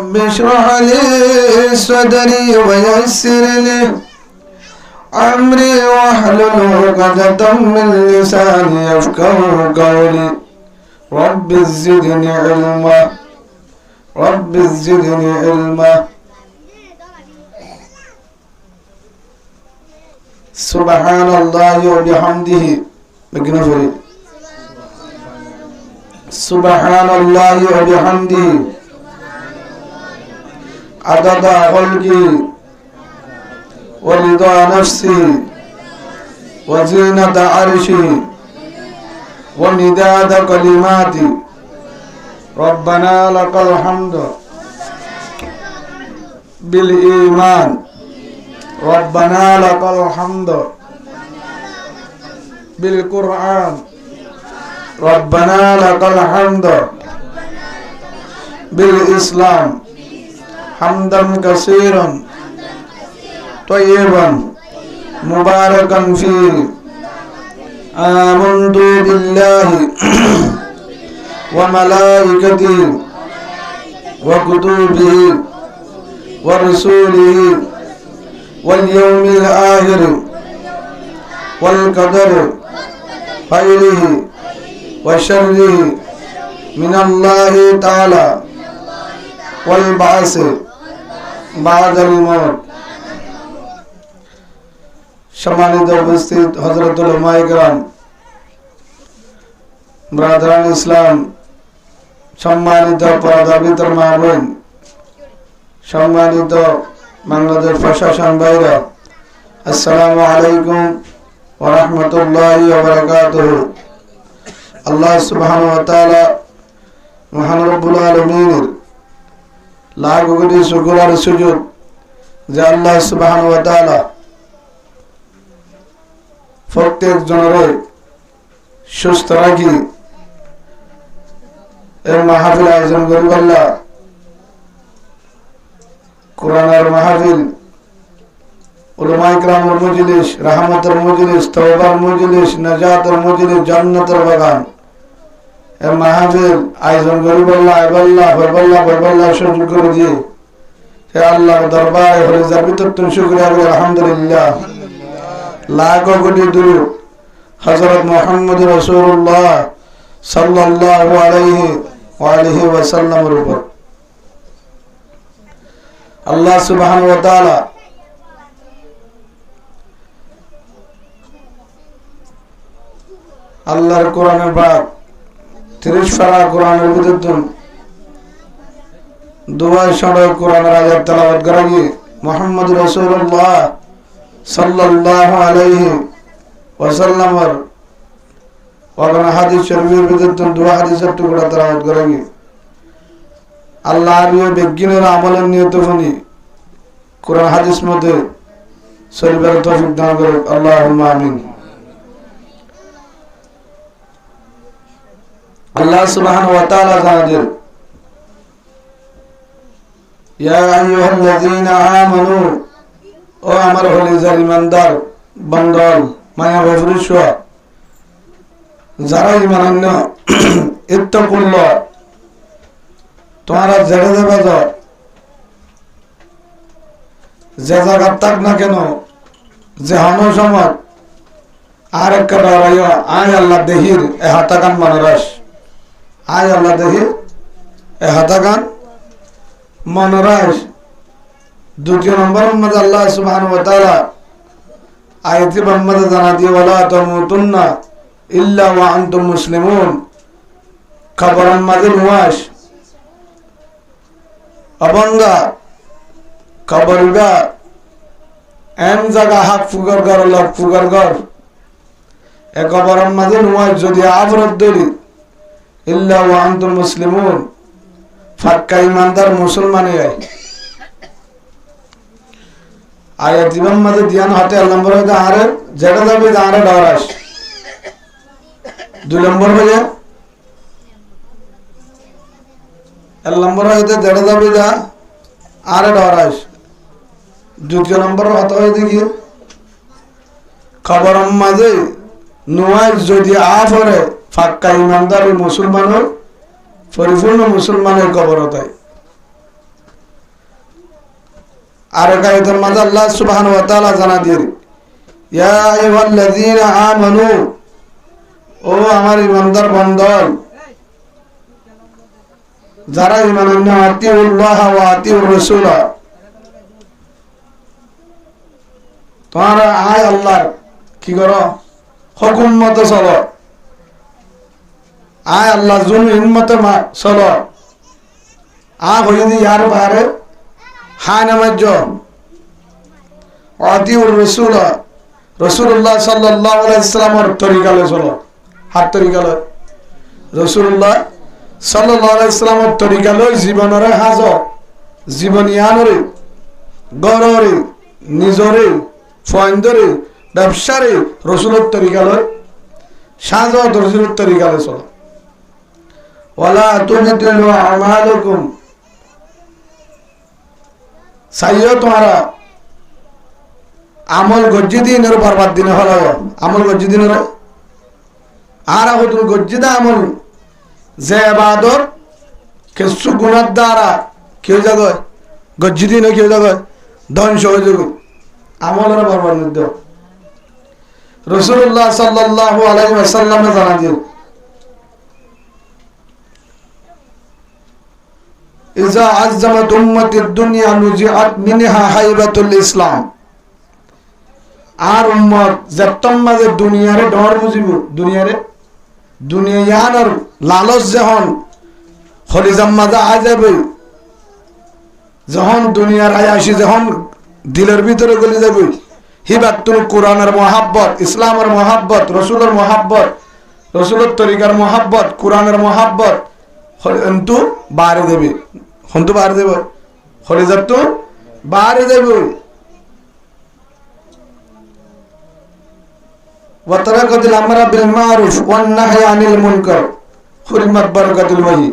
رب اشرح لي صدري ويسر لي أمري واحلل عقدة من لساني يفقهوا قولي رب زدني علما رب زدني علما سبحان الله وبحمده بجنفري سبحان الله وبحمده عدد خلقي ورضا نفسي وزينة عرشي ومداد كلماتي ربنا لك الحمد بالإيمان ربنا لك الحمد بالقرآن ربنا لك الحمد بالإسلام حمدا كثيرا طيبا مباركا فيه آمنت بالله وملائكته وكتبه ورسوله واليوم الآخر والقدر خيره وشره من الله تعالى والبعث بعد الموت সম্মানিত উপস্থিত হযরতুল উলামায়ে কেরাম ব্রাদারান ইসলাম সম্মানিত পর্দাবিতর মা বোন সম্মানিত বাংলাদেশ প্রশাসন ভাইরা আসসালামু আলাইকুম ওয়া রাহমাতুল্লাহি ওয়া বারাকাতুহু আল্লাহ সুবহানাহু ওয়া তাআলা মহান রব্বুল আলামিনের লাখ কোটি শুকর আর সুজুদ যে আল্লাহ সুবহানাহু ওয়া তাআলা প্রত্যেক জনের সুস্থ রাখি এই মাহফিল আয়োজন করি আল্লাহ কোরআনের মাহফিল উলামায়ে কেরামের মজলিস রহমতের মজলিস তওবার মজলিস নাজাতের মজলিস জান্নাতের বাগান এই মাহফিল আয়োজন করি আল্লাহ সুযোগ করে দিয়ে হে আল্লাহর দরবারে হরিজার ভিতর তুমি শুকরিয়া করি আলহামদুলিল্লাহ লাখো কোটি দুরূদ হযরত মুহাম্মদ রাসূলুল্লাহ সাল্লাল্লাহু আলাইহি ওয়াসাল্লামের উপর আল্লাহ সুবহানাহু ওয়া তাআলা আল্লাহর কোরআনের পাক 30 পারা কোরআনের ভিতর দুয়ায় সড়ক কোরআনের আয়াত তেলাওয়াত করা গিয়ে মুহাম্মদ রাসূলুল্লাহ সাল্লাল্লাহু আলাইহি ওয়াসাল্লামের ওয়ানা হাদিস শরীফের ভিতর দুয়া হাদিসের টুকরা তেলাওয়াত করা গিয়ে আল্লাহ আমিও বিজ্ঞানের আমলের নিয়ত বনি কোরআন হাদিস মধ্যে শরীফের তৌফিক দান করুক আল্লাহুম্মা আমিন আল্লাহ সুবহানাহু ওয়া তাআলা জানেন ইয়া আইয়ুহাল্লাযীনা আমানু ও আমার হলিজার ইমানদার বান্দাল মায়া বফরিশ যারা ঈমান আনল ইত্তাকুল্লাহ তোমরা জেনে যাবে যে জায়গা থাক না কেন যে হানো সময় আর একটা ডরাইও আয় আল্লাহ দেহির এ হাতাকান মনরাস আয় আল্লাহ দেহির এ হাতাকান মনরাস দ্বিতীয় নম্বর মধ্যে আল্লাহ সুবহানাহু ওয়া তাআলা আয়াতে মুহাম্মদ জানা দিয়ে ওয়ালা তামুতুন্না ইল্লা ওয়া আনতুম মুসলিমুন খবরান মাযে নুয়াশ অবঙ্গা খবরগা এম জায়গা হাক ফুগার গর লক ফুগার গর এ খবরান মাযে নুয়াশ যদি আবরত দলি ইল্লা ওয়া আনতুম মুসলিমুন ফাক্কা ইমানদার মুসলমানে আয়াত জীবন মধ্যে ধ্যান হাতে নম্বর হইতে আরে যেটা যাবে আরে ডরাস 2 নম্বর হয়ে নম্বর হইতে যেটা যাবে যা আরে ডরাস দ্বিতীয় নম্বর হতে হয় দেখি খবর মাঝে নোয়াজ যদি আফরে ফাক্কা ইমানদার মুসলমানের পরিপূর্ণ মুসলমানের কবর হতায় আর কায়দার মাঝে আল্লাহ সুবহানাহু ওয়া তাআলা জানা দিয়ে ইয়া আইয়ুহাল্লাযীনা আমানু ও আমার ইমানদার বান্দা যারা ঈমান আনছে আতিউল্লাহ ওয়া আতিউর রাসূল তোমরা আয় আল্লাহর কি করো হুকুম মতে চলো আয় আল্লাহ জুন মতে চলো হয়ে দি ইয়ার বারে হা নামাজ আতিউর রাসূল রাসূলুল্লাহ সাল্লাল্লাহু আলাইহি ওয়াসাল্লামের তরিকালে চলো হাত তরিকালে রাসূলুল্লাহ সাল্লাল্লাহু আলাইহি ওয়াসাল্লামের তরিকালে জীবনের হাজ জীবনিয়ানরে গররে নিজরে ফয়ন্দরে ব্যবসারে রাসূলের তরিকালে সাজ রাসূলের তরিকালে চলো ওয়ালা তুবতিলু আমালাকুম সাইয়্য তোমারা আমল গজ্জি দিনের বরবাদ দিনে হলো আমল গজ্জি দিনের আর আহুতুল গজ্জিদা আমল যে ইবাদত কিছু গুনার দ্বারা কেউ যাবে গজ্জি দিনে কেউ যাবে ধ্বংস হয়ে যাবে আমলের বরবাদ মধ্যে রাসূলুল্লাহ সাল্লাল্লাহু আলাইহি ওয়াসাল্লাম জানালেন ইজা আযযামাত উম্মতিদ দুনিয়া নুজিআত মিনহা হাইবাতুল ইসলাম আর উম্মত যতম মাঝে দুনিয়ারে ডর বুঝিব দুনিয়ার লালচ যখন খলিজাম মাঝে আ যাবে যখন দুনিয়ার আয়াসি যখন দিলের ভিতরে গলি যাবে হিবাতুল কোরআনের মহাব্বত ইসলামের মহাব্বত রাসূলের মহাব্বত রাসূলের তরিকার মহাব্বত কোরআনের মহাব্বত কিন্তু বাড়ে দেবে হন্তু বাড়ে দেব খলিজাত তো বাড়ে দেবে ওয়াতারাকাতুল আমরা বিল মারুফ ওয়ান নাহই আনিল মুনকার হুরিমাত বারাকাতুল ওয়াহি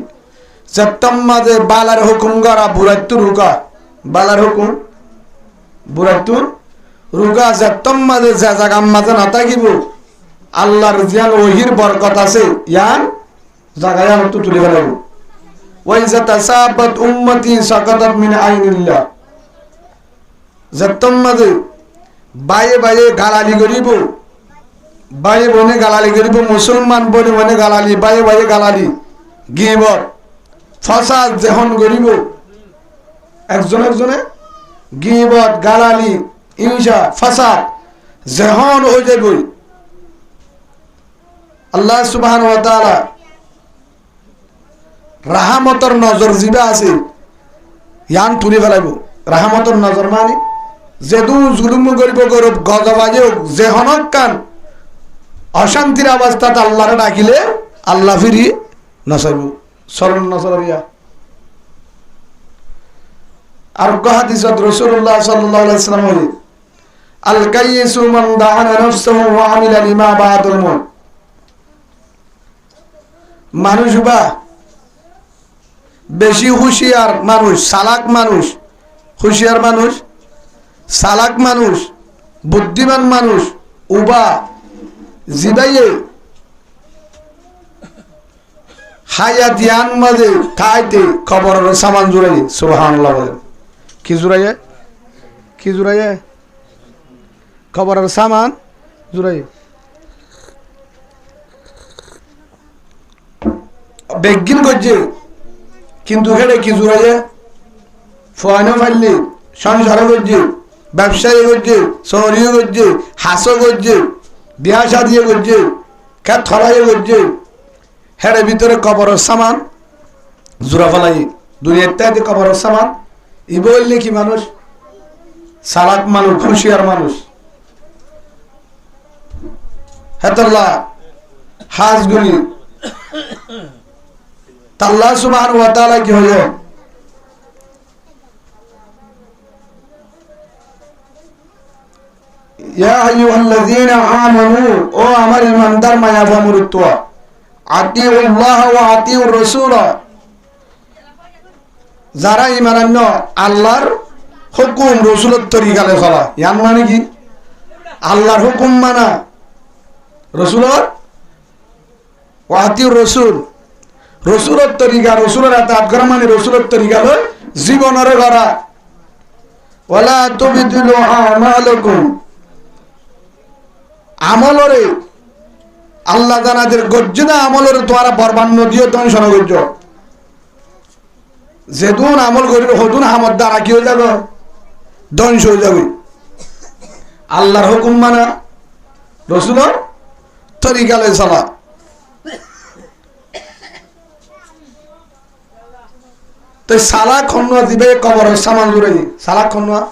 যতম মাঝে বালার হুকুম করা বুরাইতু রুকা বালার হুকুম বুরাইতু রুকা যতম মাঝে যা জায়গা মাঝে না থাকিব আল্লাহর জিয়ান ওহির বরকত আছে ইয়ান জায়গায় তো তুলে ফেলাবো ওয়াইজা তাসাবাত উম্মতি সাকাতাত মিন আইনিল্লাহ যতম মাঝে বাইয়ে বাইয়ে গালালি করিব বাইয়ে বনে গালালি করিব মুসলমান বনে বনে গালালি বাইয়ে বাইয়ে গালালি গিবত ফাসাদ যখন করিব একজনে গিবত গালালি ইনশা ফাসাদ যখন হয়ে যাবে আল্লাহ সুবহানাহু ওয়া তাআলা রাহমতের নজর জিবা আছে ইয়ান তুলে ফেলাইব রাহমতের নজর মানে যেদু জুলুম করিব গরব গজবাজে যে হনক কান অশান্তির অবস্থাতে আল্লাহরে ডাকিলে আল্লাহ ফিরি নসাইব সরল নসরিয়া আর হাদিসত রাসূলুল্লাহ সাল্লাল্লাহু আলাইহি ওয়াসাল্লাম বলে আল কাইয়িসু মান দাআনা নাফসাহু ওয়া আমিলা লিমা বা'দাল মাউত মানুষ বা বেশি হুঁশিয়ার মানুষ চালাক মানুষ হুঁশিয়ার মানুষ চালাক মানুষ বুদ্ধিমান মানুষ উবা জিবাইয়ে হায়াতিয়ান মাঝে খাইতে খবরের সামান জুড়াই সুবহানাল্লাহ বলেন কি জুড়াইয়ে খবরের সামান জুড়াই বেগিন করছে কিন্তু হেড়ে কি জুড়াইয়ে ফয়না ফাইলে সংসারে করছে ব্যবসায়ী করছে শহরীয় করছে হাসো করছে বিয়া শাদিয়ে করছে খ্যাত থলাইয়ে করছে হেরে ভিতরে কবরের সামান জোড়া ফেলাই দুনিয়া ইত্যাদি কবরের সামান ই বললে কি মানুষ চালাক মানুষ হুঁশিয়ার মানুষ হেতল্লা হাজগুলি আল্লাহ সুবহানাহু ওয়া তাআলা কি হলো ইয়া আইয়ুহাল্লাযীনা আমানু ও আমার ঈমানদার মায়া ফামুরুত্ব আতিউল্লাহ ওয়া আতিউর রাসূল যারা ঈমান আনো আল্লাহর হুকুম রাসূলের তরিকালে চলা ইয়ান মানে কি আল্লাহর হুকুম মানা রাসূলের ওয়া আতিউর রাসূল রসুলের তরিকা রসুলের আতাত করা মানে রসুলের তরিকা হল জীবনের গড়া ওয়ালা তুবতিলু আমালাকুম আমলরে আল্লাহ জানাদের গজ্জনা আমলরে তোমরা বরবাদ নদিও ধ্বংসন করছ যেদুন আমল করিল হদুন হামদ দ্বারা কি হয়ে যাবে ধ্বংস হয়ে যাবে আল্লাহর হুকুম মানা রসুলের তরিকালে চলা তো সালা খন্নুয়া দিবে কবর সামান জুড়ে সালা খন্নুয়া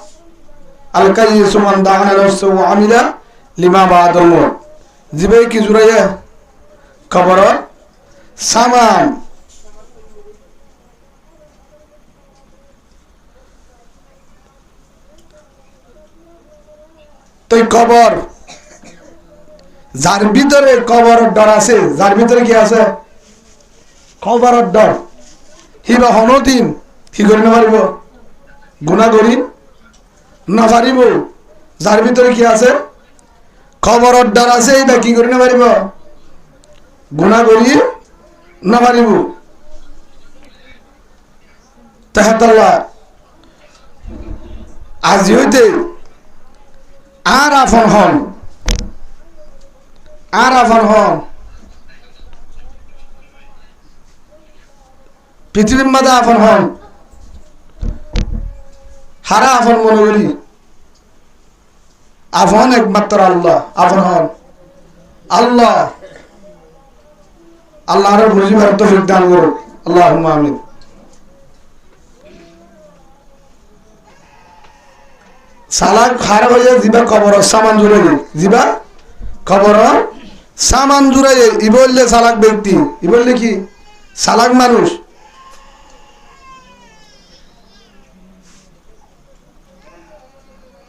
আলকাই সুমান দাহানা রসু আমিলা লিমা বাদল জিবে কি জুড়ে কবর সামান তো কবর যার ভিতরে কবর ডর আছে যার ভিতরে কি আছে কবরের ডর হিবা হনদিন কি করে না পারিব গুণা করি না পারিব যার ভিতরে কি আছে কবরের ডর আছে এটা কি করে না পারিব গুণা করি না পারিব তাহাতাল্লাহ আজি হইতে আর আফন হন আর আফন হন পৃথিবীর মাঝে আফন হন হারা আফন মনে করি আফন একমাত্র আল্লাহ আফন হন আল্লাহ আল্লাহর বুঝিবার তৌফিক দান করুন আল্লাহুম্মা আমিন সালাক খার হয়ে জিবা কবর সামান জুড়ে জিবা কবর সামান জুড়ে ই বললে সালাক ব্যক্তি ই বললে কি সালাক মানুষ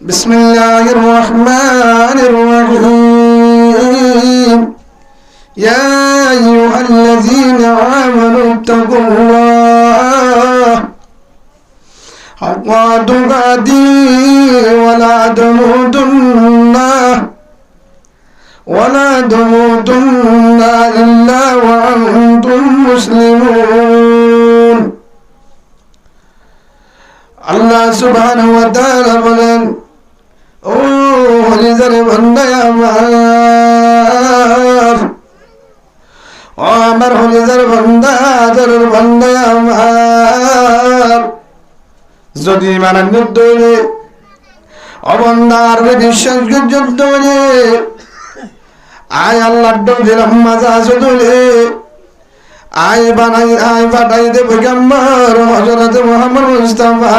বিসমিল্লাহির রহমানির রহিম ইয়া আইয়ুহাল্লাযীনা আমানু তাকুল্লাহ حق تقاته ولا تموتن إلا وأنتم مسلمون الله سبحانه وتعالى বলেন ও হলিজারে বান্দা আমার হলিজার বান্দা জারের বান্দা আমার যদি মানান্বিত হইলে অবন্দার বিশ্বাস যুদ্ধ হইলে আয় আল্লাহর ডর দিলাম মাজা চলে আয় বানাই আয় পাঠাই দে পয়গম্বর হযরত মুহাম্মদ মুস্তাফা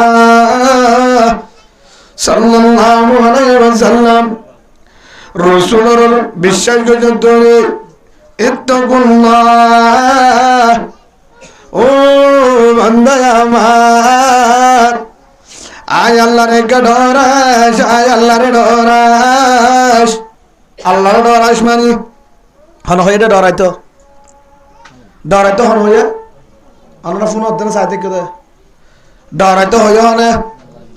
সাল্লাল্লাহু আলাইহি ওয়াসাল্লাম রাসূলের বিশ্বাস যুদ্ধ হইলে ইত্তাকুল্লাহ ও বান্দা আমার আয় আল্লাহর ডরাস আয় আল্লাহর ডরাস আল্লাহর ডরাস মানে হন হয়ে ডরাইতো হন হয়ে আমরা ফোন হতে চাইতে কে ডরাইতো হয়ে হনে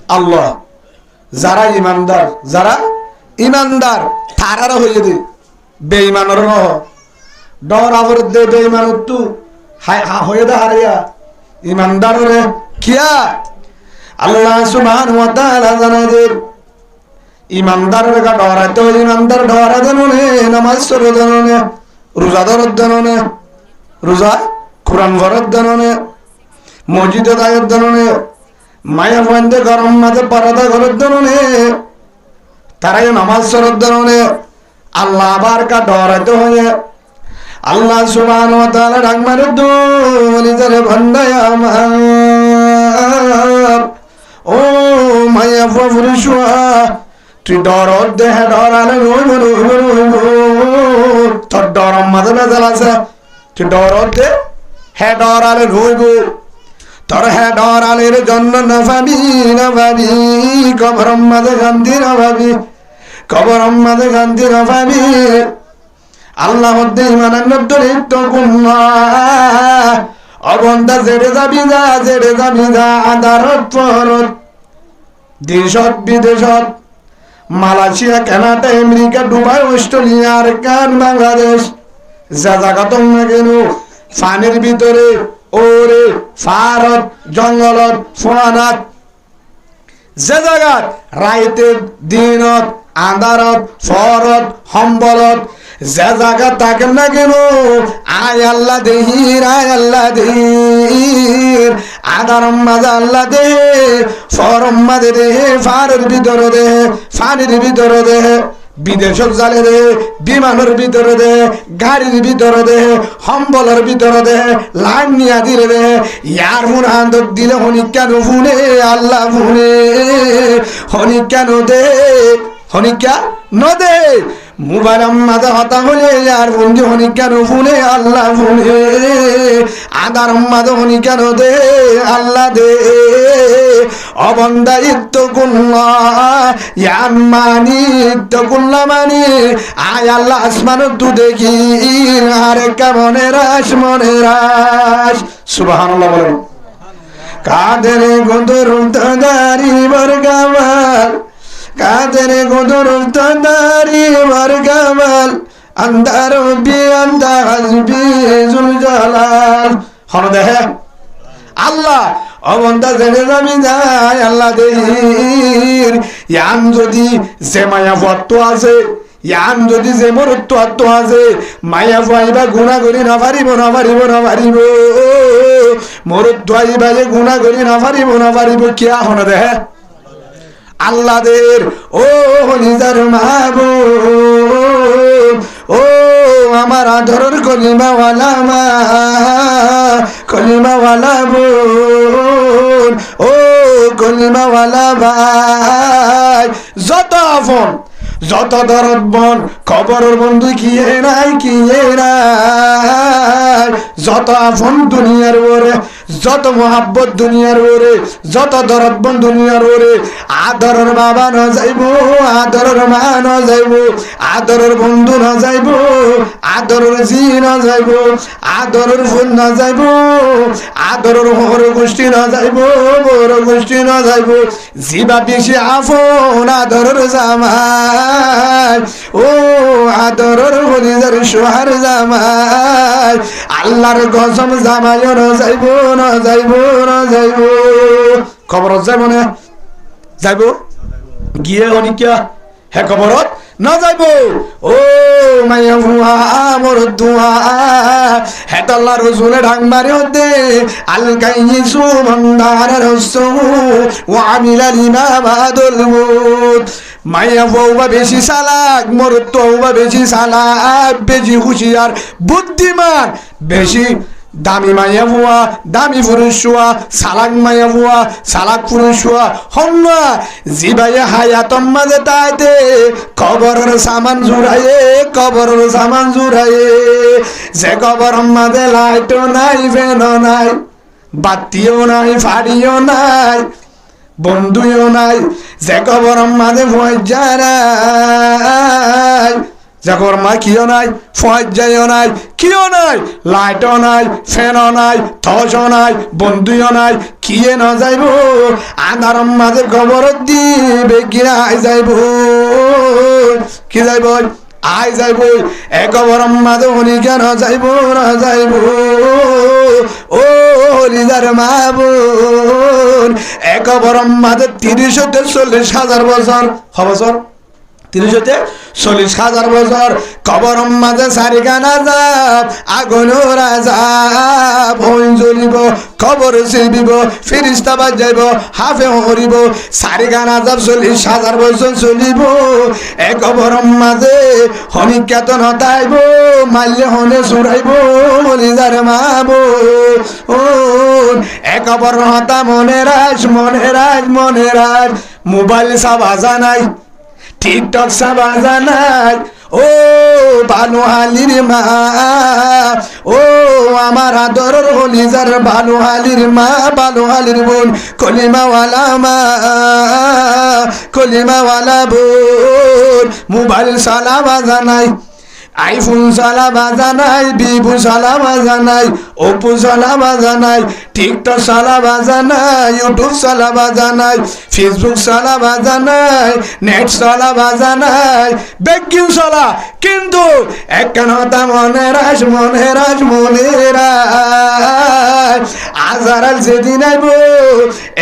আল্লাহ যারা ইমানদার তারারও হয়ে দি বেঈমানের নহ ডর আবর দে বেঈমানত তু হয়ে দা হারিয়া ইমানদারে কিয়া আল্লাহ সুবহানাহু ওয়া তাআলা জানাদের ইমানদারের কা ডরাইতে ইমানদার ডরা জাননে নামাজ পড়ে জাননে রোজা ধরে জাননে রোজা কোরআন পড়ে জাননে মসজিদে দায়ত জাননে মায়া বন্ধে গরম মাঝে পরদা করে জাননে তারাই নামাজ পড়ে জাননে আল্লাহ আবার কা ডরাইতে হয় আল্লাহ সুবহানাহু ওয়া তাআলা রাগমারে দলিজারে ভান্ডায় আমার ও মায়া ফুরুশুয়া তুই ডর দেহে ডরালে তোর ডর মাঝে বেজাল আছে তুই ডর দে হে ডরালে রইব তোর হে ডরালের জন্য না ভাবি কবর মাঝে শান্তি না ভাবি কবর মাঝে শান্তি না ভাবি আল্লাহ মধ্যে ইমানান্নদ ইত্তাকুল্লাহ অবন্দা জেড়ে যাবি যা আদারত পরত দেশত বিদেশত Malaysia Canada America Dubai Australia আর কান বাংলাদেশ যা জায়গাত না কেন পানির ভিতরে ওরে ফারত জঙ্গলত ফোয়ানাত যে জায়গাত রাইতে দিনত আন্ধারত ফরত সম্বলত যে জায়গা থাকেন না কেন আয় আল্লাহ দেহির আদারম মাঝে আল্লাহ দেহে ফরম মাঝে দেহে ফারের ভিতরে দেহে ফানির ভিতরে দেহে বিদেশত জালে দে বিমানের ভিতরে দে গাড়ির ভিতরে দে সম্বলের ভিতরে দে লাইন নিয়া দিলে দে ইয়ার মুন আন্দর দিলে হনি কেন ফুনে আল্লাহ ফুনে হনি কেন দে হনি কেন দে মোবাইল মাঝে হতা হলে আর বন্ধু হনি কেন ফুনে আল্লাহ ফুনে আদার মাঝে হনি কেন দে আল্লাহ দে অবন্দায়িত্ব কুল্লা ইয়ামানি কুল্লা মানি আয় আল্লাহ আসমান তু দেখি আরে মনে রাস সুবহানাল্লাহ বলেন কাদের গোদর দারি বরগামাল কাদের গোদর দারি বরগামাল আন্দার বি আন্দাজ বি জুল জালাল হন দেখে আল্লাহ অবন্দা জেনে যাবি যায় আল্লাহ দেহির ইয়ান যদি যে মায়া ভত্ত আছে ইয়ান যদি যে মরত্ব আত্ম আছে মায়া ভাইবা গুণা করি না পারিব মরত্ব আইবা যে গুণা করি না পারিব কিয়া হন দেহে আল্লাহদের ও নিজের মাহবুব ও আমার আদরের কলিমাওয়ালা মা কলিমাওয়ালা বোন ও কলিমাওয়ালা ভাই যত আপন যত দরদ বন খবরের বন্ধু কিয়ে নাই যত আপন দুনিয়ার ওরে যত মোহাব্বত দুনিয়ার ওরে যত দরদ বন দুনিয়ার ওরে আদরের বাবা ন যাইব আদরের মা ন যাইব আদরের বন্ধু ন যাইব আদরের জি ন যাইব আদরের ফোন ন যাইব আদরের হর গোষ্ঠী ন যাইব বড় গোষ্ঠী ন যাইব জিবা বেশি আপন আদরের জামাই ও আদরের হরিদার সোহার জামাই আল্লাহর কসম জামাই ন যাইব খবরত যাইব না যাইব গিয়ে অনিকা হে খবরত না যাইব ও মাইয়া ভুয়া মোর দুয়া হে তাল্লা রসুলে ঢাং মারি হতে আল কাইসু মন্দার রসু ও আমিলা লিমা বাদুল মুত মাইয়া বউবা বেশি চালাক মোর তৌবা বেশি চালাক বেশি হুঁশিয়ার বুদ্ধিমান বেশি দামি মাইয়া ভুয়া দামি পুরুষ শুয়া সালাক মাইয়া ভুয়া সালাক পুরুষ শুয়া হন্না জিবাইয়ে হায়াতম মাঝে তাইতে কবরের সামান জুড়াইয়ে যে কবর মাঝে লাইটও নাই ফেনও নাই বাতিও নাই ফাড়িও নাই বন্ধুও নাই যে কবর মাঝে ভয় যায় যাকর মা কিও নাই ফয়জাইও নাই কিও নাই লাইটও নাই ফ্যানও নাই টর্চও নাই বন্ধুও নাই কিয়ে না যাইব আন্ধারম মাঝে খবর দিবে কিনা যাইব কি যাইব আই যাইব একবরম মাঝে হনি কেন যাইব না যাইব ও হলিদার মাহবুব একবরম মাঝে 30-40,000 বছর বছর 30-40,000 বছর কবরম মাঝে সারিগানা যাব আগুনের আযাব হইন জ্বলিব কবর চিবিব ফেরেশতা বাজাইব হাফে হরিব সারিগানা যাব 40,000 বছর চলিব এ কবরম মাঝে হনিকাত নতাইব মাল্লে হনে চুরাইব মলিদার মাহবুব এ কবর হতা মনে রাজ মোবাইল সাবা জানাই টিকটক সাবা জানাই ও ভালো হালির মা ও আমার আদরের হলিজার ভালো হালির মা ভালো হালির বোন কলিমাওয়ালা মা কলিমাওয়ালা বোন মোবাইল সালাবা জানাই আইফোন চালা বাজা নাই, ভিভো চালা বাজা নাই, ওপো চালা বাজা নাই, টিকটক চালা বাজা নাই, ইউটিউব চালা বাজা নাই, ফেসবুক চালা বাজা নাই, নেট চালা বাজা নাই, বেকিং চালা। কিন্তু একখানতা মনে রাস, মনে রাস, মনে রাস, আজারাল যেদিন আইব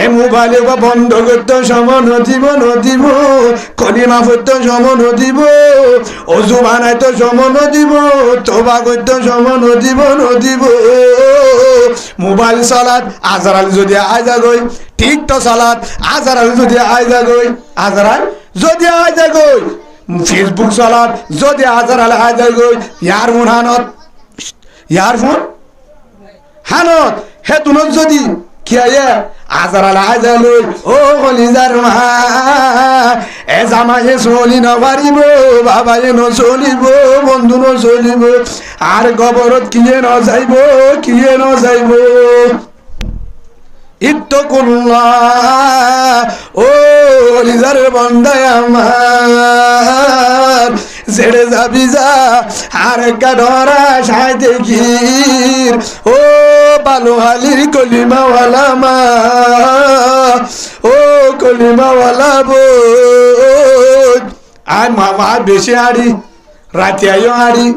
এ মোবাইল বন্ধ করতে সময় নদিব, নদিব কলিমা পড়তে সময় নদিব, অজু বানাইতে সময় নদিব, তোবা করতে সময় নদিব, নদিব। মোবাইল চালাত আজারাল যদি আইজা গই, টিকটক চালাত আজারাল যদি আইজা গই, আজারাল যদি আইজা গই, ফেসবুক চালাত যদি আজারাল আইজা গই, ইয়ারফোন হানত, ইয়ারফোন হানত হেতুনত যদি কিয়া আজারাল আইজা লই, ও কলিজার মা এ জামাইয়ে চলি নপারিব, বাবায়ে নচলিব, বন্ধু নচলিব, আর গবরত কিয়ে নযাইব, কিয়ে নযাইব। ইত্তাকুল্লাহ ও কলিজার বন্দায় আমার, ছেড়ে যাবি যা আর একটা ডরা সাই দেখির, ও বালুহালির কলিমাওয়ালা মা, ও কলিমাওয়ালা বোন। আয় মামা বেশি আড়ি, রাতে আইও আড়ি,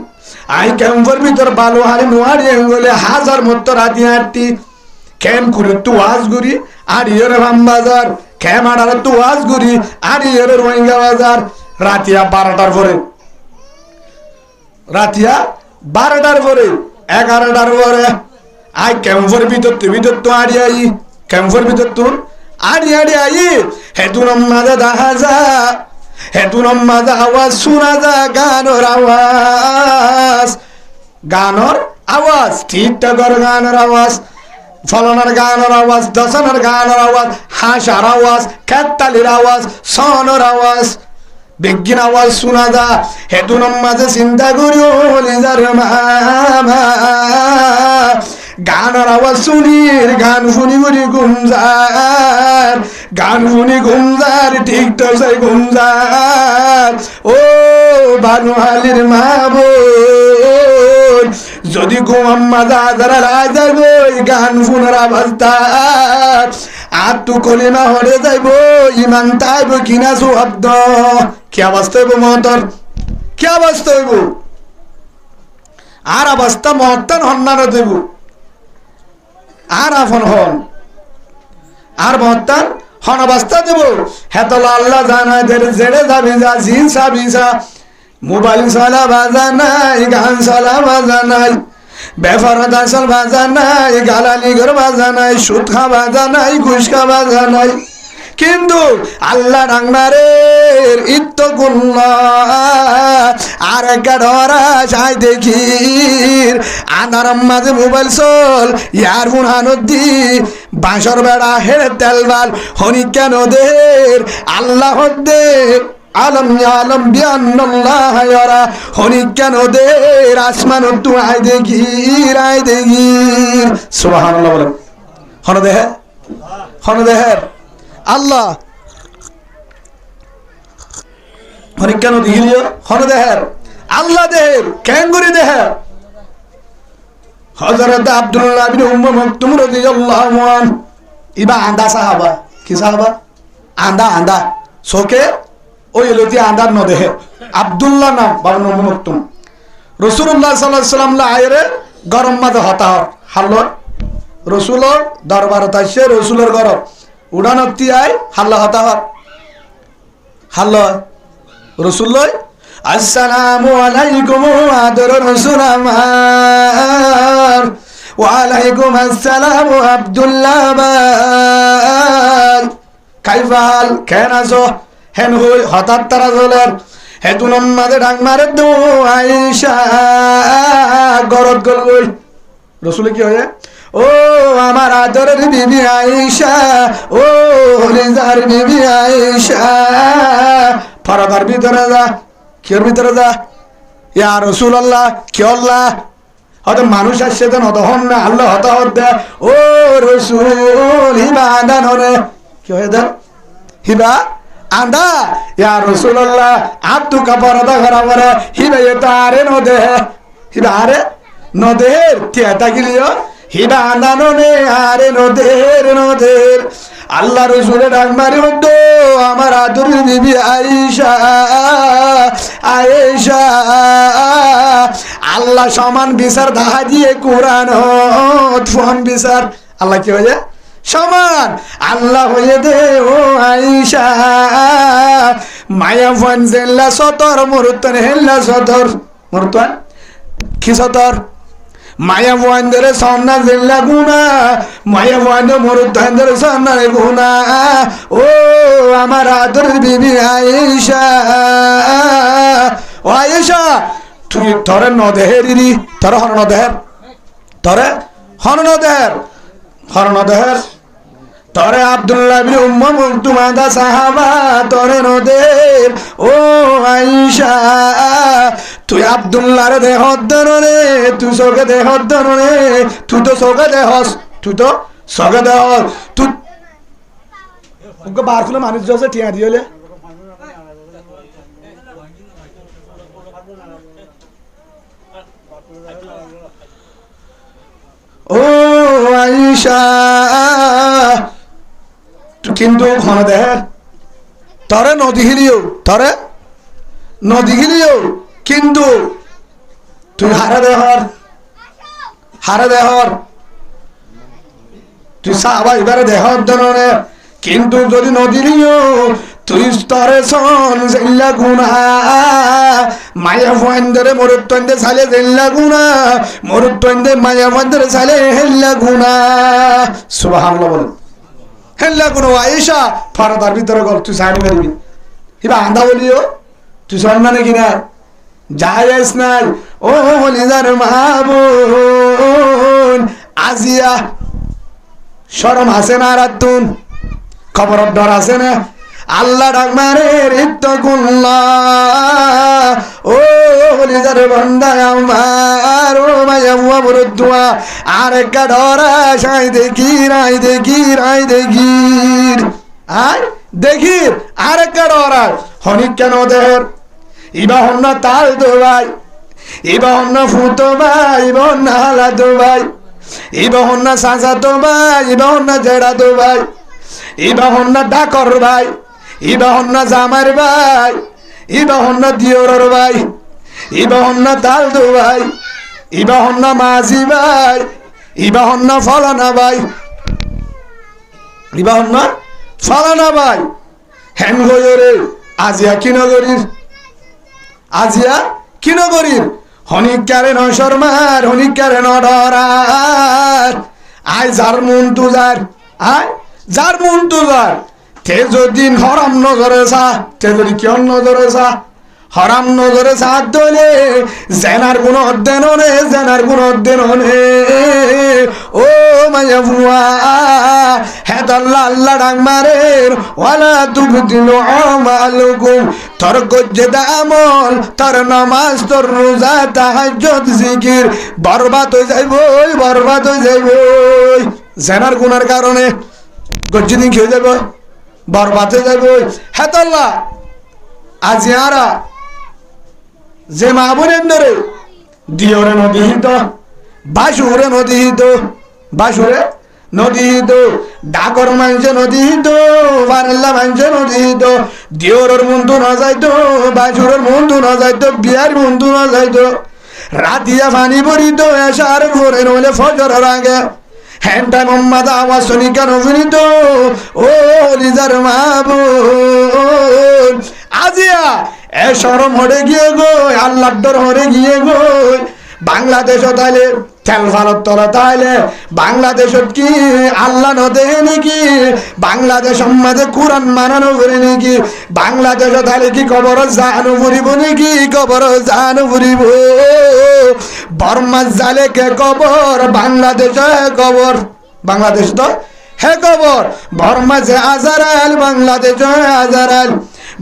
আই ক্যাম্পের ভিতর বালুহারি নোয়ারি বলে হাজার মতো রাতে আটটি ক্যাম্প করে তু আজ গুড়ি আর ইয়ের ভাম বাজার, ক্যাম্প আড়ার তু আজ গুড়ি আর ইয়ের রোহিঙ্গা বাজার, রাতিয়া 12টার পরে, রাতিয়া 12টার পরে 11টার পরে আই ক্যাম্পের ভিতর তো আড়ি আই, ক্যাম্পের ভিতর তোর আড়ি আড়ি আই, হেতুন মাঝে দেখা যা, হেতুন মাঝে আওয়াজ শোনা যা, গানোর আওয়াজ, গানোর আওয়াজ, ঠিকঠাকর গানের আওয়াজ, ফলনের গানের আওয়াজ, দশনের গানের আওয়াজ, হাসার আওয়াজ, খেতালির আওয়াজ, সনের আওয়াজ, বিজ্ঞান আওয়াজ শোনা যা। হেতুন মাঝে চিন্তা করি যার মামা, গানের আওয়াজ শুনির, গান শুনি করি গুমজার, গান শুনি গুমজার, টিকটক চাই গুমজার, ও বানুহালির মা বোন, যদি ঘুমাম মাজা যারা লাই যাইব গান শুনার আওয়াজটা, আর তু কলিমা হরে যাইব, ইমান তাইব কিনা শব্দ, কি অবস্থা হইব মহতর, কি অবস্থা হইব, আর অবস্থা মহত্তান হন্নানো দেব, আর আফন হন, আর মহত্তান হন অবস্থা দেব। হেতল আল্লাহ জানায় জেড়ে যাবি যা, জিন সাবি যা, মোবাইল চালা বাজা নাই, গান চালা বাজা নাই, বেফারত আসল বাজা নাই, গালালি ঘর বাজা নাই, সুদ খা বাজা নাই, ঘুষ খা বাজা নাই, কিন্তু আল্লাহ ডাঙ্গারের ইত্তাকুল্লাহ আর একটা ডরা চাই দেখির, আনার মাঝে মোবাইল চল, ইয়ারফোন হানত দি, বাঁশর বেড়া হের তেলবাল হনি কেন দের, আল্লাহ দে আলম আলম বিয়ান্নাল্লাহ ইয়ারা, হনি কেন দের আসমান তু আয় দেখির, আয় দেখির। সুবহানাল্লাহ বলেন, হন দেহে, হন দেহের আল্লাহ হনি কেন দেখিলিও, হন দেহের আল্লাহ দেহের ক্যাঙ্গুরি দেহের। হযরত আব্দুল্লাহ বিন উম্মে মাকতুম রাদিয়াল্লাহু আনহু, ইবা আন্দা সাহাবা, কি সাহাবা, আন্দা আন্দা সোকে ওই লতি আন্দার ন দেহে, আব্দুল্লাহ নাম, বাবার নাম মাকতুম। রাসূলুল্লাহ সাল্লাল্লাহু আলাইহি ওয়াসাল্লাম আইরে গরম মাঝে হতাহর হাল্লো, রসুলর দরবার তাইছে, রসুলের গরম উড়ানতি আয় হাল্লা হতাহর, হাল্লো রসুল আসসালামু আলাইকুম আদর রসুল আমার, ওয়ালাইকুম আসসালাম আব্দুল্লাহ ভাই, কাইফাল কেন আছো, হেন হই হঠাৎ তারা জলের, হেতুন মাঝে ডাং মারে দু আইসা গরত গল গই, রসুলে কি হয়, ও আমার আদরের বিবি আয়েশা, ও লিজার বিবি আয়েশা, পরদার ভিতরে যা, কির ভিতরে যা, ইয়া রাসূলুল্লাহ কি আল্লাহ, হয়তো মানুষ আসছে দেন হত হন না, আল্লাহ হত দে, ও রসুল হিবা দান হনে, কি হয়ে দেন হিবা আন্দা ইয়া রাসূলুল্লাহ আতু কাপড়দা ঘরাবরে হিবে তারে নদে হিবা আরে নদের তিয়াতা গিলিও হিবা আন্দা ননে আরে নদের আল্লাহ রসুলে ডাক মারি হতো আমার আদর বিবি আয়েশা আয়েশা আল্লাহ সমান বিচার দাহা দিয়ে কোরআন ফোন বিচার আল্লাহ কি হয়ে সমান আল্লাহ হয়ে দে ও আয়েশা মায়া ফোন জেল্লা সতর মুরুতন হেল্লা সতর মুরুতন কি সতর মায়া বন্ধের সামনা জিল্লা গুনা মায়া বন্ধ মরুদ্ধান্দের সামনে গুনা ও আমার আদর বিবি আয়েশা ও আয়েশা তুই তোরে নদেহেরি তোর হর নদেহের তোরে হর নদেহের তোরে আব্দুল্লাহ বিন উম্মু মুকতুমাদা সাহাবা তোরে নদের ও আয়েশা তুই আব্দুল্লাহর দেহদ্দরে তুই সগে দেহদ্দরে তুই তো সগে দেহস তুই তো সগে দেহস তুই ওকে বার খুলে মানুষ জসে টিয়া দিলে ও আয়েশা তুই কিন্তু ঘন দেহের তরে নদী হিলিও কিন্তু তুই হারে দেহর তুই সাহাবা এবারে দেহর দননে কিন্তু যদি নদী নিও তুই তরে সন জেল্লা গুনা মায়া ফন্দরে মরুত্তন্দে সালে জেল্লা গুনা মরুত্তন্দে মায়া ফন্দরে সালে হেল্লা গুনা সুবহানাল্লাহ বলেন হেল্লা গুনা আয়েশা ফরদার ভিতরে গল তুই সাইড মারবি হিবা আন্দা বলিও তুই সম্মান কিনা জায়েজ নাই ও লিজার মাহবুন আজিয়া শরম আছে না রাতুন খবর ডর আছে না আল্লাহ ডাক মারে ইত্তাকুল্লাহ ও লিজার বান্দা আমার ও মায়া মুরুদুয়া আর একটা ডরা সাই দেখি রাই দেখি আর একটা ডরা হনিক কেন দেহের ইবা হন্ন তাল দোবাই ইবা হন্ন ফুতো ভাই ইবা হন্ন হালা দোবাই ইবা হন্ন সাজা দোবাই ইবা হন্ন জেড়া দোবাই ইবা হন্ন ডাকর ভাই ইবা হন্ন জামার ভাই ইবা হন্ন দিওরর ভাই ইবা হন্ন তাল দোবাই ইবা হন্ন মাঝি ভাই ইবা হন্ন ফলানা ভাই ইবা হন্ন ফলানা ভাই হেন গয়রে আজিয়া কি নগরীর হনিকারে নশরমার হনিকারে নডরার আয় যার মন তুজার তে যদি হরাম নজরে সা তে যদি কিয়ন নজরে সা হরাম নজরে সা দলে জেনার গুণ অধ্যয়ন হনে ও মায়া বুয়া হ্যাঁ আল্লাহ ডাক মারে ওয়ালা তুবদিলু আমালুকুম তোর গজ্জেদা আমল তোর নামাজ তোর রোজা তাহাজ্জুদ জিকির বরবাদ হয়ে যাইব জেনার গুনার কারণে গজ্জেদিন খেয়ে যাব বরবাদ হয়ে যাইব হ্যাঁ আল্লাহ আজিয়ারা যে মা বোনের ধরে দিওরে নদীহিত বাসুরে নদীহিত ডাকর মাংসে নদীহিত বারেল্লা মাংসে নদীহিত দিওরের মন্দু না যাইতো বাসুরের মন্দু না যাইতো বিয়ার মন্দু না যাইতো রাতিয়া পানি ভরিত এসার ঘরে নইলে ফজরের আগে হ্যান্ডটা মোহাম্মদ আওয়াজ শুনি কেন শুনিত ও লিজার মাহবুব আজিয়া এ শরম হরে গিয়ে গো আল্লাহর ডর হরে গিয়ে গো বাংলাদেশত তাইলে তেল ভারত তলা তাইলে বাংলাদেশত কি আল্লাহ নদে নাকি বাংলাদেশ মাঝে কোরআন মানানো করে নাকি বাংলাদেশত তাইলে কি কবর জানো ফুরিব নাকি কবর জানো ফুরিব বর্মা জালে কে কবর বাংলাদেশে কবর বাংলাদেশ তো হে কবর বর্মা যে আজারাল বাংলাদেশে আজারাল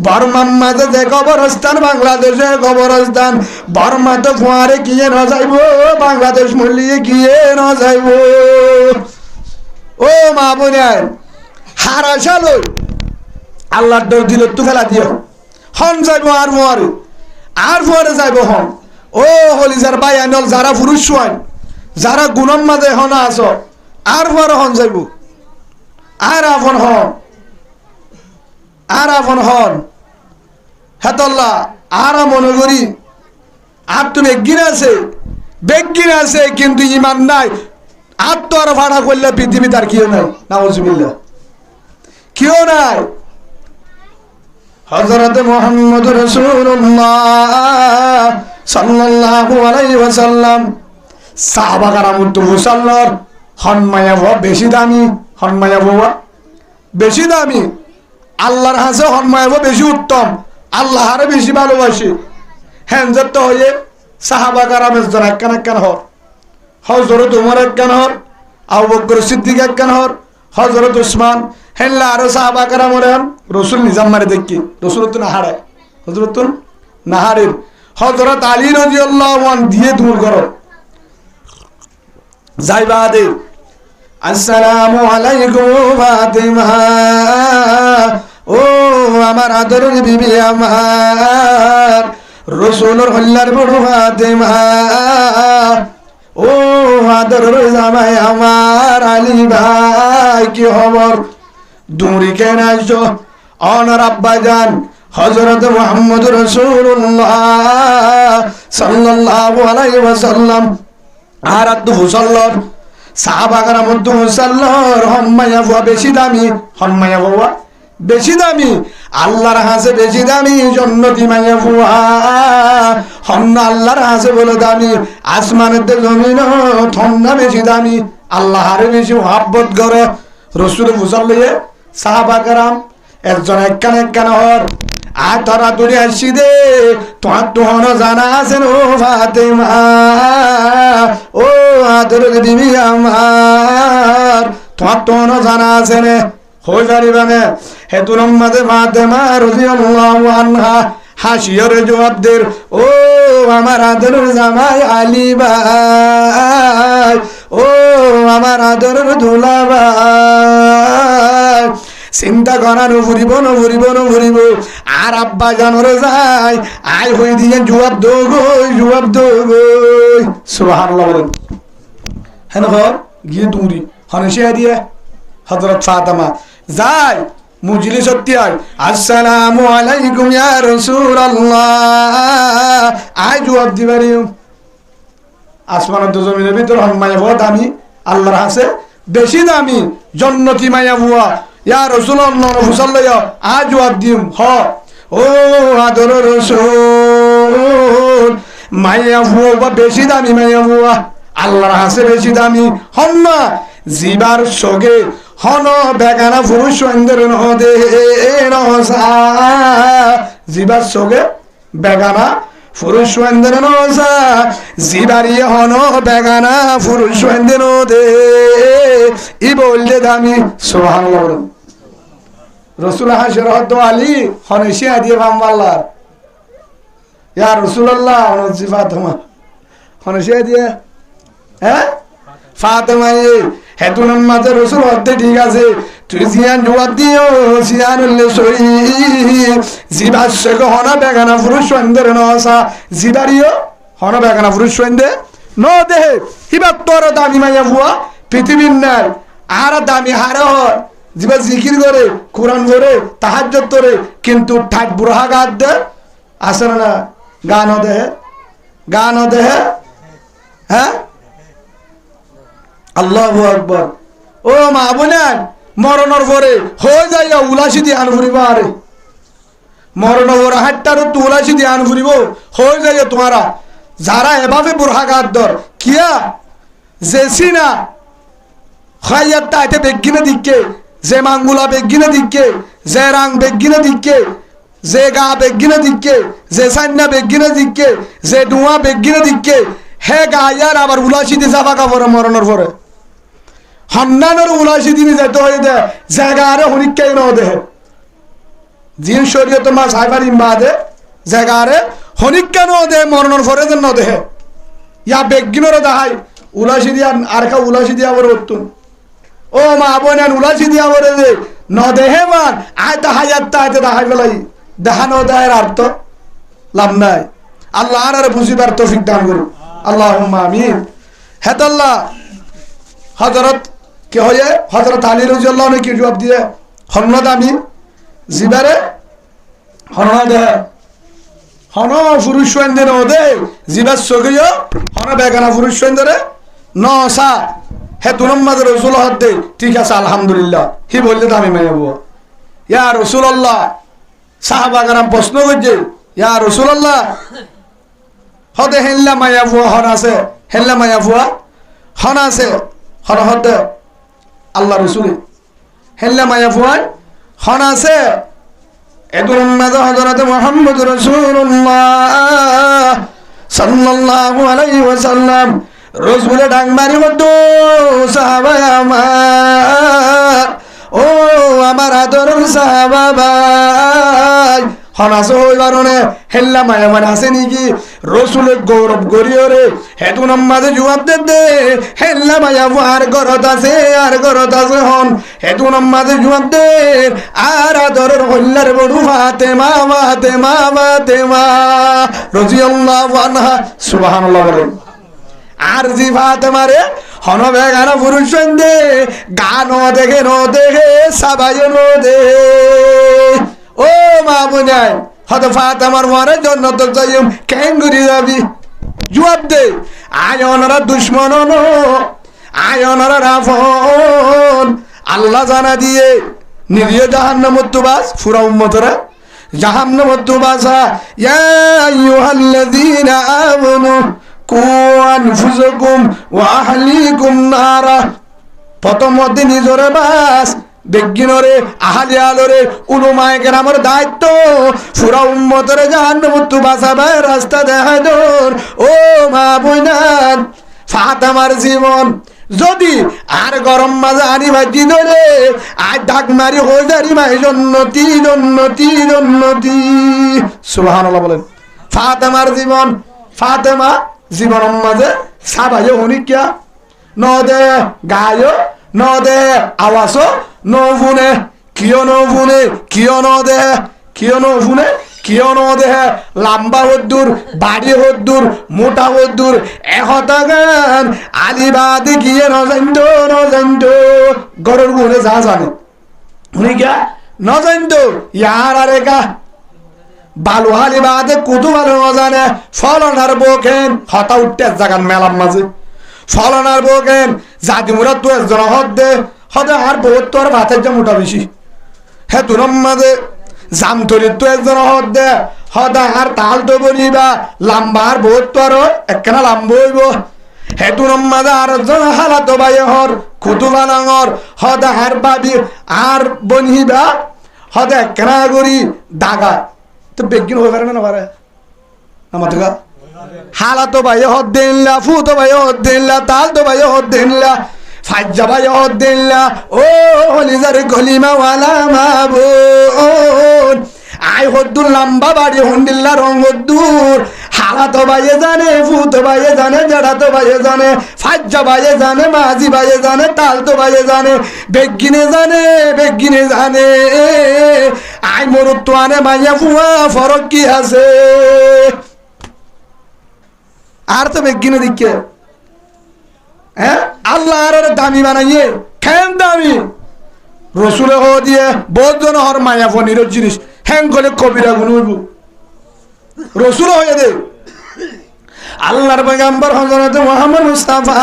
বর্মার মাঝে যে কবরস্থান বাংলাদেশের কবরস্থান বর্মা তো ফুয়ারে গিয়ে ন যাইব বাংলাদেশ মূল্যে গিয়ে ন যাইব ও মা বোনের হারা সালই আল্লাহর ডর দিল তু ফেলা দিও হন যাইব আর পরে যাইব হন ও হলিজার ভাই আনল যারা পুরুষ হন যারা গুণম মাঝে হন আস আর পরে হন যাইব আর আপন হন হেতল্লা আর মনে করি আর তো বেগিন আছে কিন্তু ইমান নাই আর তো আর ভাড়া করলে পৃথিবী তার কেউ নাই নাউজুবিল্লাহ কেউ নাই হযরত মুহাম্মদ রাসূলুল্লাহ সাল্লাল্লাহু আলাইহি ওয়াসাল্লাম সাহাবা کرام তো মুসাল্লার হনমায়া বেশি দামি বেশি দামি আল্লাহর হাতে হনমায়া বেশি উত্তম আল্লাহরে বেশি ভালোবাসি হেনজত হয়ে সাহাবা کرامের জন্য একখান হর হযরত ওমর একখান হর আবু বকর সিদ্দিক একখান হর হযরত উসমান হেল্লা আর সাহাবা کرام ওরেন রাসূল নিজাম মারে দেখি রাসূলুল্লাহ নাহারে হযরতুল নাহারির হযরত আলী রাদিয়াল্লাহু আন দিয়ে দূর করো যাইবা দে আসসালামু আলাইকুম ফাতিমা ও আমার আদরের বিবি আমার রাসূলের হল্লার বড় ফাতিমা ও আদরের জামাই আমার আলী ভাই কি খবর দূরি কেন আসছো অনার আব্বাজান হযরত মুহাম্মদ রাসূলুল্লাহ সাল্লাল্লাহু আলাইহি ওয়াসাল্লাম আর আদু মুসাল্লার সাহাবা کرام মধ্যে মুসাল্লার হম্মায়া বুয়া বেশি দামি আল্লাহর হাতে বেশি দামি জান্নাতি মায়া বুয়া হন্না আল্লাহর হাতে বলে দামি আসমানের জমিন থন্না বেশি দামি আল্লাহর বেশি মহব্বত করে রাসূল মুসাল্লিয়ে সাহাবা کرام একজন একখান হর আর তারা দূরে আসি দে তোমার তোহন জানা আছেন ও ফাতেমা ও আদরের বিবি আমার তোমার তোহন জানা আছেন হয়ে যারিবানে হেতুর মাঝে ফাতেমা রাদিয়াল্লাহু আনহা হাসিয়র জবাবদের ও আমার আদরের জামাই আলী ভাই ও আমার আদরের দুলা ভাই চিন্তা করানো ঘুরিব আর আব্বা জানরে যায় আই হই দিয়ে জবাব দোগই সুবহানাল্লাহ বলেন হেন ঘর গিয়ে দূরি হনসিয়া দিয়ে হযরত ফাতেমা যায় মুজলি সত্যি হয় আসসালামু আলাইকুম ইয়া রাসূলুল্লাহ আই জবাব দিবারি আসমানের তো জমিনের ভিতর হম্মায়া বহুত দামি আল্লাহর হাতে বেশি দামি জান্নাতি মায়া বুয়া ইয়া রাসূলুল্লাহ মুসাল্লিয়া আজ জবাব দিম হ ও আদর রাসূল মায়া বুয়া বেশি দামি মায়া বুয়া আল্লাহর হাতে বেশি দামি হম্মা জিবার সগে হন বেগানা পুরুষ সুন্দর নদে নসা জিবার সগে বেগানা পুরুষ সুন্দর নসা জিবারি হন বেগানা পুরুষ সুন্দর নদে ই বললে দামি সুবহানাল্লাহ রাসূল হাসরত আলী হনসিয়া দিয়ে ভামবাল্লার ইয়া রাসূলুল্লাহ হনসি ফাতেমা হনসিয়া দিয়ে হ্যাঁ ফাতেমা হেতুনের মাঝে রাসূল হতে ঠিক আছে তুই জিয়ান জবাব দিও জিয়ানুল সই জিবার সগে হনা বেগানা পুরুষ সুন্দর নসা জিবারিও হনা বেগানা পুরুষ সুন্দর ন দেহে হিবা তোর দামি মাইয়া বুয়া পৃথিবীর নাই আর দামি হারে হয় জিবা জিকির করে কোরআন করে তাহাজ্জুদ করে কিন্তু ঠাট বুড়া গাদ দে আসে না গান দেহে হ্যাঁ আল্লাহু আকবার ও মা বোনেন মরণের পরে হয়ে যায় উলাসি দিয়ে আন ফুরিব আরে মরণ ওরা হাটটার তো উলাসি দিয়ে আন ফুরিব হয়ে যায় তোমারা যারা এভাবে বুড়া গাদ দর কিয়া জেসি না খাইয়াত তাইতে বেগিনে দিকে যে মাঙ্গুলা বেগিনে দিকে যে রাং বেগিনে দিকে যে গা বেগিনে দিকে যে সান্না বেগিনে দিকে যে ডুয়া বেগিনে দিকে হে গায়ার আবার উলাসি দিয়ে যাবা কাপড় মরণের পরে হন্নানোর উলাসি দিনে যেতে হয় দে জায়গা আরে হনিকাই ন দেহে জিন শরীয়ত মা সাইবার ইম্বা দে জায়গা আরে হনিকা ন দে মরণের পরে যেন ন দেহে ইয়া বেগিনর দেখাই উলাসি দিয়া আর কা উলাসি দিয়া আবার উত্তুন ও মা বোনেন উলাসি দিয়া বলে দে ন দেহে মান আয়তা হাজার তাইতে দেখাই ফেলাই দেখানো দেহের অর্থ লাভ নাই আল্লাহ আর বুঝিবার তৌফিক দান করুন আল্লাহুম্মা আমিন হেতাল্লাহ হযরত কে হয়ে হযরত আলী রাদিয়াল্লাহু আনহু কি জবাব দিয়ে হন্নত আমি জিবারে হন দে হন পুরুষ সৈন্যের ওদে জিবার সগিও হন বেগানা পুরুষ সৈন্যরে নসা হে তুনম্মাদ রাসূল হদ্দে ঠিক আছে আলহামদুলিল্লাহ হি বললে তো আমি মেনে নেব ইয়া রাসূলুল্লাহ সাহাবাগণ প্রশ্ন করছে ইয়া রাসূলুল্লাহ হদে হেল্লা মায়া ফুয়া হন আছে হেল্লা মায়া ফুয়া হন আছে হন হদ্দে আল্লাহ রাসূল হেল্লা মায়া ফুয়া হন আছে এদুম্মাদ হযরত মুহাম্মদ রাসূলুল্লাহ সাল্লাল্লাহু আলাইহি ওয়াসাল্লাম রাসূলে ডাক মারি হদ্দো সাহাবা আমার ও আমার আদরের সাহাবা ভাই হনাস হইবারনে হেল্লা মায়া মানে আছে নাকি রাসূলে গৌরব করিওরে হেতু নামাজে জবাব দে হেল্লা মায়া আর গরত আছে হন হেতু নামাজে জবাব দে আর আদরের হল্লার বড় ফাতেমা রাদিয়াল্লাহু আনহা সুবহানাল্লাহ বলেন আর জি ফাতেমারে হন বেগানা পুরুষ দে গান দেখে সবাই দে ও মা বুঝাই হত ফাতেমার মরে জন্নত যাইম কেন ঘুরি যাবি জবাব দে আয়নরা দুশ্মন আয়নরা রাফন আল্লাহ জানা দিয়ে নিরিয়ে জাহান্নামত তুবাস পুরা উম্মতরা জাহান্নামত তুবাসা ইয়া আইয়ুহাল্লাযীনা আমানু কু আনফুসাকুম ওয়া আহলিকুম নারা প্রথম মধ্যে নিজরে বাস বেগিনরে আহালি আলোরে উলুমায়ে কেরামের দায়িত্ব পুরা উম্মতের জাহান্নামত বাঁচাবার রাস্তা দেখায় দোর ও মা বোনান ফাতেমার জীবন যদি আর গরম মাঝে আনি ভাজি ধরে আর ডাক মারি হয়ে যারি মাই জন্নতি সুবহানাল্লাহ বলেন ফাতেমার জীবন ফাতেমা জীবন মাঝে সাবাই হনিকিয়া নদে গায় নদে আওয়াজ নভুনে কিয় নদে লাম্বা হদ্দুর বাড়ি হদ্দুর মোটা হদ্দুর একতা গান আলিবাদ গিয়ে নজান্ত গরুর গুনে যা জানে উনি গা নজান্ত ইয়ার আরে গা বালু আলিবাদে কুতু ভালো নজানে ফলনার বোকেন হতা উঠতে জাগান মেলার মাঝে ফলনার বোকেন জাতি মুরা তো একজন হদ্দে হদে আর বহুত তোর ভাতের যে মোটা বেশি হে তুরম মাঝে জামতলির তো একজন হদ্দে হদা আর তাল তো বলিবা লাম্বা আর বহুত তোর একখানা লাম্ব হইব হে তুরম মাঝে আর একজন হালাতো বাইয়ে হর খুতুবা নাঙর হদা আর বাবি আর বনিবা হদে একখানা করি দাগা তো বেগিন হয়ে পারে না পারে আমার থেকে হালাতো বাইয়ে হদ্দিনলা ফুতো বাইয়ে হদ্দিনলা তাল তো বাইয়ে হদ্দিনলা ফাজ্জা বাইয়ে হদ্দিনলা ও হলিজার গলিমা ওয়ালা মাবুন আই হদ্দুর লম্বা বাড়ি হন্ডিল্লা রং হদ্দুর হালাতো বাইয়ে জানে ফুতো বাইয়ে জানে জড়াতো বাইয়ে জানে ফাজ্জা বাইয়ে জানে মাঝি বাইয়ে জানে তাল তো বাইয়ে জানে বেগিনে জানে আই মরুত তো আনে মাইয়া ফুয়া ফরক কি আছে আর তো বেগিনে দিকে হ্যাঁ আল্লাহ আর দামি বানাইয়ে কেন দামি রসুলে হো দিয়ে বহুজন হর মায়া ফনির জিনিস হ্যাং করে কবিরা গুণ হইব রসুল হয়ে দে আল্লাহর পয়গম্বর হযরত মুহাম্মদ মুস্তাফা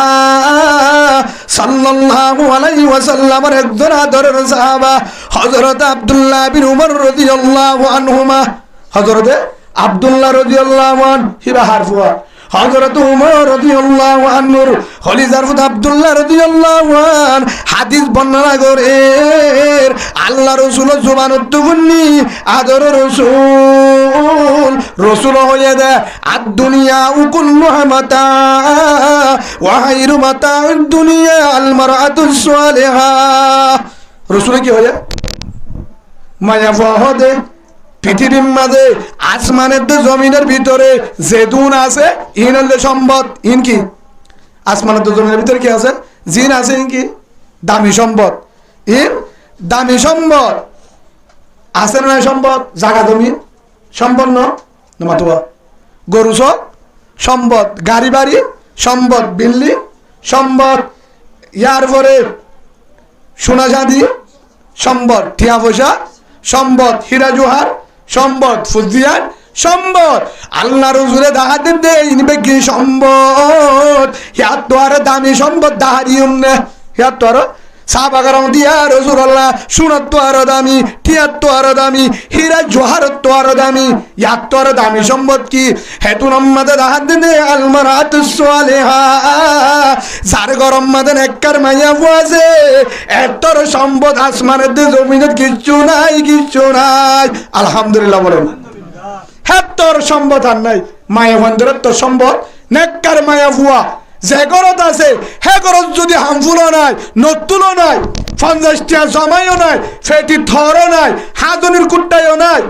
সাল্লাল্লাহু আলাইহি ওয়াসাল্লামের একজন আদরের সাহাবা হযরত আব্দুল্লাহ বিন উমর রাদিয়াল্লাহু আনহুমা হযরত আব্দুল্লাহ রাদিয়াল্লাহু আনহু হিবা হারফুয়া হযরত উমর রাদিয়াল্লাহু আনহুর খলিজার ফুত আব্দুল্লাহ রাদিয়াল্লাহু আন হাদিস বর্ণনা করে আল্লাহ রাসূলের জবানত গুন্নি আদর রাসূল হয়ে দে আদ-দুনিয়া কুল্লুহা মাতা ওয়া খায়রু মাতা'আদ দুনিয়া আল মারআতুস সালিহা রাসূল কি হয়ে মায়া ফাহদে পৃথিবীর মাঝে আসমানের জমিনের ভিতরে যে দুন আছে ইন হলে সম্পদ ইন কি আসমানের জমিনের ভিতরে কি আছে জিন আছে ইন কি দামি সম্পদ ইন দামি সম্পদ আছে না সম্পদ জাগা জমি সম্পন্ন নমাতুয়া গরু সব সম্পদ গাড়ি বাড়ি সম্পদ বিল্লি সম্পদ ইয়ার পরে সোনা চাঁদি সম্পদ টিয়া পয়সা সম্পদ হীরা জোহার সম্পদ ফুজিয়ান সম্পদ আল্লাহ রসুলে দাহাতে দেবে কি সম্পদ ইয়ার তো আর দামি সম্পদ দাহারিউম না ইয়ার তো আর সাহাবাগরম দিয়া রাসূলুল্লাহ সোনার তো আরো দামি টিয়ার তো আরো দামি হীরা জোহার তো আরো দামি ইয়ার তো আরো দামি সম্পদ কি হেতু নম্মাদে দাহাতে দে আলমারাতুস সালিহা যার গরম মাদেন এককার মাইয়া ফুয়াছে এতর সম্পদ আসমানের দে জমিনের কিচ্ছু নাই আলহামদুলিল্লাহ বলেন হ্যাঁ তোর সম্পদ আর নাই মায়া বন্ধুরের তোর সম্পদ নেককার মায়া ফুয়া যে গরত আছে হে গরত যদি হামফুলও নাই নতুলও নাই 50টা জমাইও নাই ফেটি থরও নাই হাজনির কুট্টাইও নাই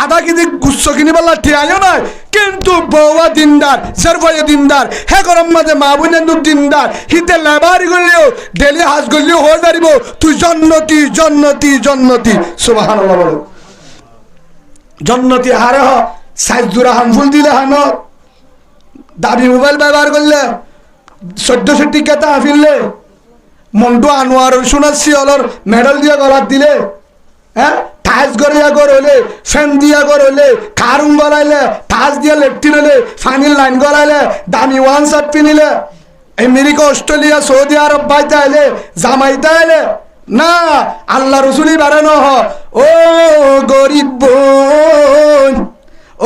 আধা কেজি গুচ্ছ কিনি বললা ঠিয়াইও নাই কিন্তু বউয়া দিনদার সেরফাইয়া দিনদার হে গরম মাঝে মা বোনেন্দু দিনদার হিতে লেবারি করলেও ডেলি হাজ করলেও হয়ে দাঁড়িব তুই জন্নতি জন্নতি জন্নতি সুবহানাল্লাহ বলো জন্নতি হারে হ সাইজ জোড়া হামফুল দিলে হানো দাবি মোবাইল ব্যবহার করলে 1400 টিকা তা ফিরলে মন্টু আনোয়ার শোনাচ্ছি অলর মেডেল দিয়ে গলার দিলে হ্যাঁ টাচ গড়িয়া গড় হইলে ফ্যান দিয়া গড় হইলে কারুন গলাইলে টাচ দিয়ে লেফটিন হইলে ফাইনাল লাইন গলাইলে দামি ওয়ান শার্ট পিনিলে আমেরিকা অস্ট্রেলিয়া সৌদি আরব বাইতে আইলে জামাইতে আইলে না আল্লাহ রসুলই বাড়ানো হ ও গরিব বোন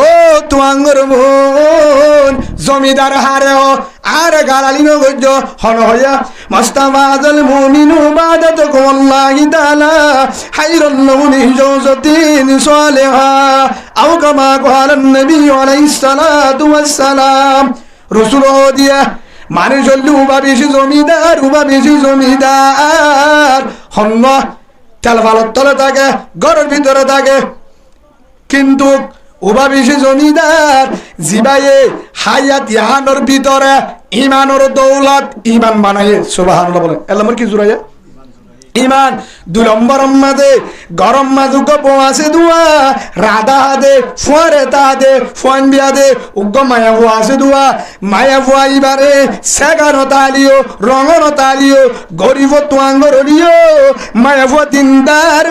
ও তুয়াঙ্গর বোন জমিদার হারে হ আর গালালি নগজ হন হইয়া মাস্তাবাদল মুমিনু বাদাতুকুম আল্লাহি তাআলা হাইরুল লাহুম জাওজাতিন সালিহা আও কামা ক্বালান নবী আলাইহিস সালাতু ওয়াস সালাম রাসূল দিয়া মানে চললে উবা বেশি জমিদার হন্ন তেল ভালোর তলে থাকে ঘরের ভিতরে থাকে কিন্তু উবা বেশি জমিদার জিবাইয়ে হায়াত ইহানোর ভিতরে ইমানোর দৌলত ইমান বানাইয়ে সুবহানাল্লাহ বলেন এলামর কি জুড়াইয়া ইমান 2 নম্বর মাঝে গরম মাঝুক পোয়াছে দুয়া রাধা দে ফুয়ারে তা দে ফুয়ান বিয়া দে উগ্র মায়া ফুয়া আছে দুয়া মায়া ফুয়া ইবারে সেগার তালিও রঙর তালিও গরিব তুয়াঙ্গর লিও মায়া ফুয়া দিনদার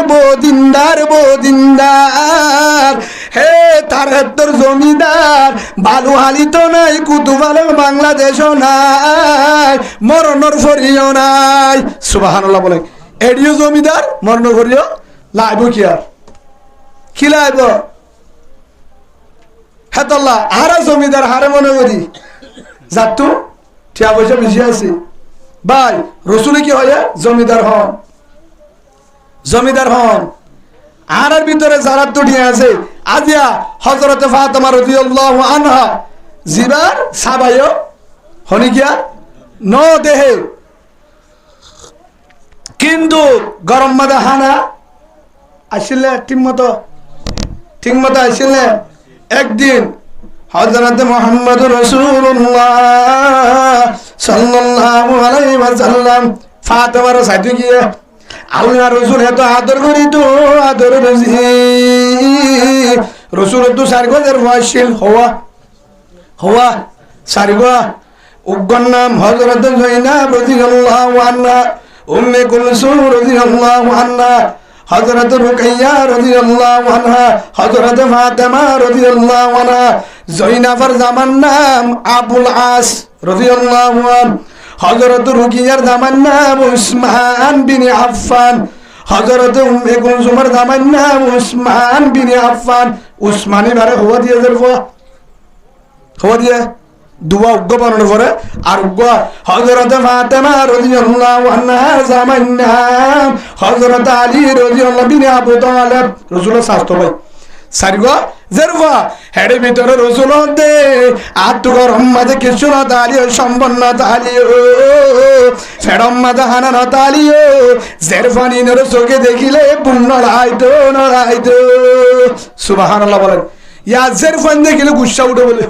দিনদার হে তার হেত্তর জমিদার বালু হালিত নাই কুতুবালে বাংলাদেশও নাই মরণর ফরিও নাই সুবহানাল্লাহ বলে এডিও জমিদার মরণ করিও লাইব কি লাইব হেতল্লা হারা জমিদার হারে মনে করি যাতু ঠিয়া পয়সা বেশি আছে ভাই রসুলে কি হয় জমিদার হন আর ভিতরে যারা তুটিয়ে আছে আজিয়া হযরতে ফাতেমা রাদিয়াল্লাহু আনহা জিবার সাবায়ও হনি গিয়া ন দেহে কিন্তু গরম মাদা হানা আসলে ঠিক মতো আসলে একদিন হযরত মুহাম্মদ রাসূলুল্লাহ সাল্লাল্লাহু আলাইহি ওয়াসাল্লাম ফাতেমার সাথে গিয়ে আল্লাহ রসুল এত আদর করি তো আদর বেশি রসুল তো সারগোদের ওয়াসিল হওয়া সারগো উগ্গর নাম হযরত যায়েনাব রাদিয়াল্লাহু আনহা উম্মে কুলসুম রাদিয়াল্লাহু আনহা হযরত রুকাইয়া রাদিয়াল্লাহু আনহা হযরত ফাতেমা রাদিয়াল্লাহু আনহা যায়েনাবের জামান নাম আবুল আস রাদিয়াল্লাহু আনহু হযরত রুকিয়ার জামান নাম উসমান বিন আফফান হযরত উম্মে কুলসুমের জামান নাম উসমান বিন আফফান উসমানী বারে হওয়া দিয়ে দুয়া উগ্গ বানানোর পরে আর উগ্গ হযরত ফাতেমা রাদিয়াল্লাহু আনহা জামান নাম হযরত আলী রাদিয়াল্লাহু বিন আবু তালিব রাসূলের শাস্ত্র ভাই সারিগো জেরবা হেডে ভিতরে রসুল দে আট গরম মাঝে কিছু না তালিও সম্পন্ন তালিও ফেরম মাঝে হানা না তালিও জেরফানি নর চোখে দেখিলে পূর্ণ নড়াইতো সুবহানাল্লাহ বলেন ইয়া জেরফান দেখিলে গুসা উঠে বলে